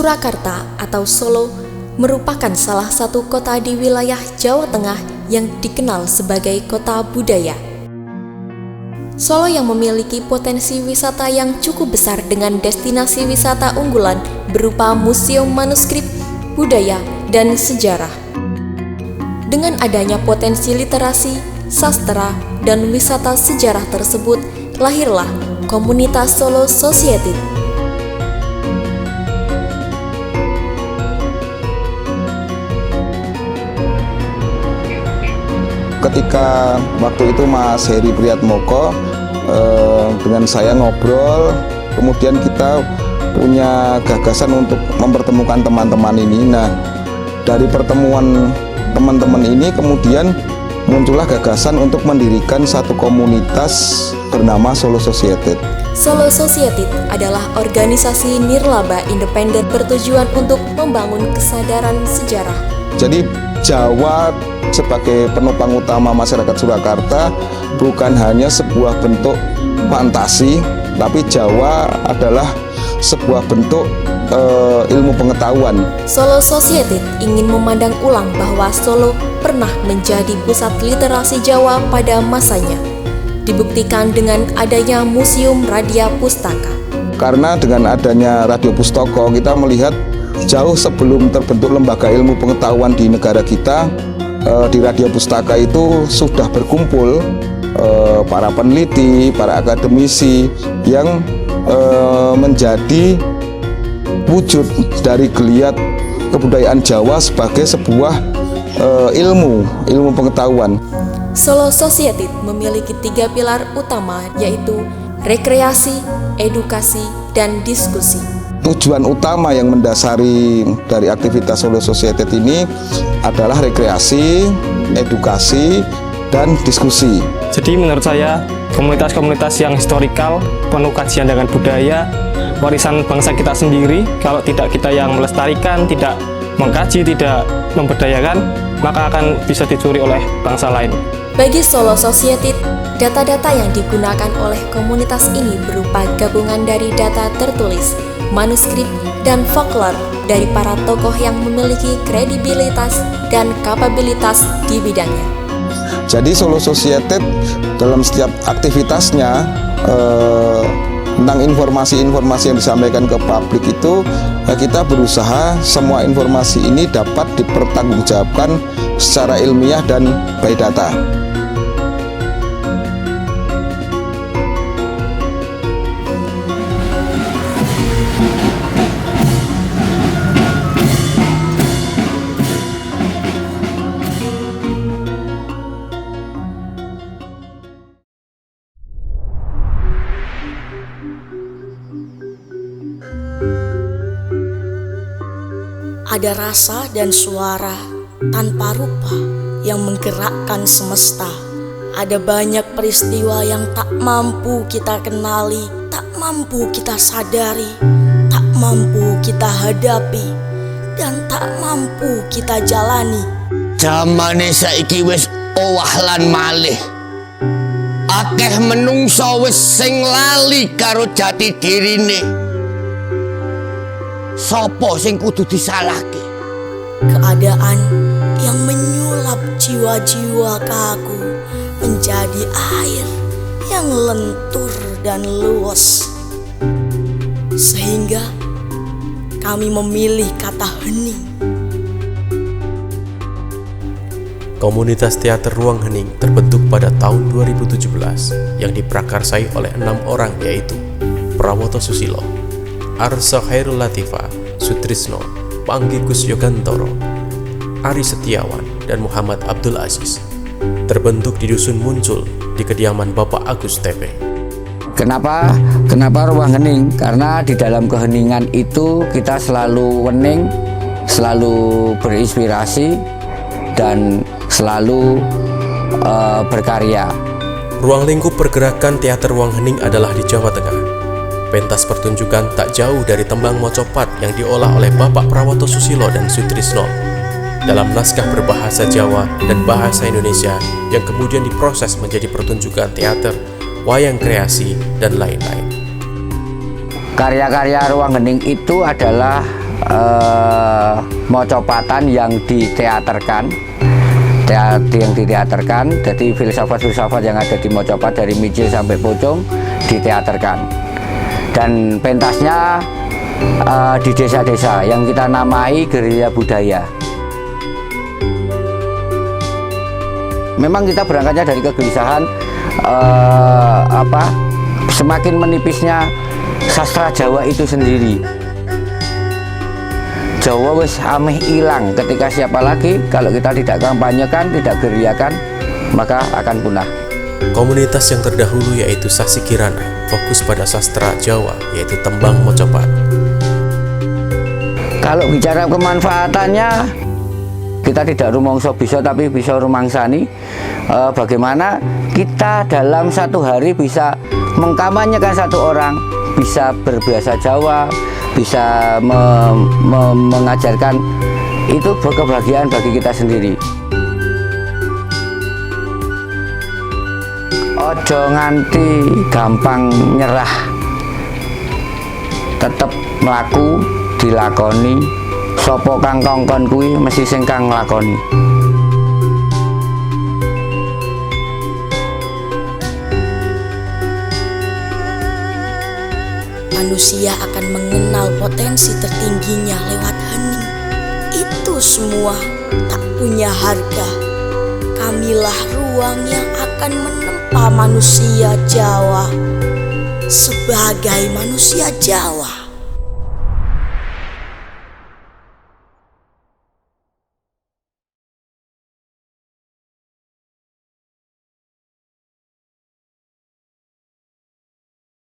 Surakarta atau Solo merupakan salah satu kota di wilayah Jawa Tengah yang dikenal sebagai kota budaya. Solo yang memiliki potensi wisata yang cukup besar dengan destinasi wisata unggulan berupa museum manuskrip, budaya, dan sejarah. Dengan adanya potensi literasi, sastra, dan wisata sejarah tersebut, lahirlah komunitas Solo Society. Ketika waktu itu Mas Heri Priyatmoko dengan saya ngobrol, kemudian kita punya gagasan untuk mempertemukan teman-teman ini. Nah, dari pertemuan teman-teman ini kemudian muncullah gagasan untuk mendirikan satu komunitas bernama Solo Society. Solo Society adalah organisasi nirlaba independen bertujuan untuk membangun kesadaran sejarah. Jadi Jawa sebagai penopang utama masyarakat Surakarta bukan hanya sebuah bentuk fantasi, tapi Jawa adalah sebuah bentuk ilmu pengetahuan. Solo Society ingin memandang ulang bahwa Solo pernah menjadi pusat literasi Jawa pada masanya. Dibuktikan dengan adanya Museum Radia Pustaka. Karena dengan adanya Radio Pustaka, kita melihat jauh sebelum terbentuk lembaga ilmu pengetahuan di negara kita, di Radio Pustaka itu sudah berkumpul para peneliti, para akademisi yang menjadi wujud dari geliat kebudayaan Jawa sebagai sebuah ilmu pengetahuan. Solo Society memiliki 3 pilar utama, yaitu rekreasi, edukasi, dan diskusi. Tujuan utama yang mendasari dari aktivitas Solo Society ini adalah rekreasi, edukasi, dan diskusi. Jadi menurut saya, komunitas-komunitas yang historikal, penuh kajian dengan budaya, warisan bangsa kita sendiri, kalau tidak kita yang melestarikan, tidak mengkaji, tidak memberdayakan, maka akan bisa dicuri oleh bangsa lain. Bagi Solo Society, data-data yang digunakan oleh komunitas ini berupa gabungan dari data tertulis, manuskrip, dan folklore dari para tokoh yang memiliki kredibilitas dan kapabilitas di bidangnya. Jadi Solo Society dalam setiap aktivitasnya tentang informasi-informasi yang disampaikan ke publik itu, kita berusaha semua informasi ini dapat dipertanggungjawabkan secara ilmiah dan by data. Ada rasa dan suara tanpa rupa yang menggerakkan semesta. Ada banyak peristiwa yang tak mampu kita kenali, tak mampu kita sadari, tak mampu kita hadapi, dan tak mampu kita jalani. Zamane saiki wis owah lan malih. Akeh menungso wis sing lali karo jati dirine. Sopo sing kudu disalahke? Keadaan yang menyulap jiwa-jiwa kaku menjadi air yang lentur dan luas. Sehingga kami memilih kata hening. Komunitas Teater Ruang Hening terbentuk pada tahun 2017 yang diprakarsai oleh 6 orang, yaitu Prawoto Susilo, Arsa Khairul Latifa, Sutrisno, Panggi Gus Yogantoro, Ari Setiawan, dan Muhammad Abdul Aziz. Terbentuk di Dusun Muncul di kediaman Bapak Agus Tepeng. Kenapa ruang hening? Karena di dalam keheningan itu kita selalu wening, selalu berinspirasi, dan selalu berkarya. Ruang lingkup pergerakan teater Ruang Hening adalah di Jawa Tengah. Pentas pertunjukan tak jauh dari tembang mocopat yang diolah oleh Bapak Prawoto Susilo dan Sutrisno dalam naskah berbahasa Jawa dan bahasa Indonesia yang kemudian diproses menjadi pertunjukan teater, wayang kreasi, dan lain-lain. Karya-karya Ruang Hening itu adalah mocopatan yang diteaterkan, jadi filsafat-filsafat yang ada di mocopat dari Mijil sampai Pocong diteaterkan, dan pentasnya di desa-desa yang kita namai gerilya budaya. Memang kita berangkatnya dari kegelisahan semakin menipisnya sastra Jawa itu sendiri. Jawa wis ameh ilang, ketika siapa lagi kalau kita tidak kampanyekan, tidak gerilyakan, maka akan punah. Komunitas yang terdahulu yaitu Sasi Kirana fokus pada sastra Jawa, yaitu tembang mocopat. Kalau bicara kemanfaatannya, kita tidak rumangsa bisa, tapi bisa rumangsani bagaimana kita dalam satu hari bisa mengkampanyekan satu orang, bisa berbahasa Jawa, bisa mengajarkan. Itu kebahagiaan bagi kita sendiri. Ojo nganti gampang nyerah, tetep mlaku, dilakoni. Sopo kang kongkon kuwi mesti sing kang nglakoni. Manusia akan mengenal potensi tertingginya lewat hening. Itu semua tak punya harga. Kamilah ruang yang akan menempa manusia Jawa sebagai manusia Jawa.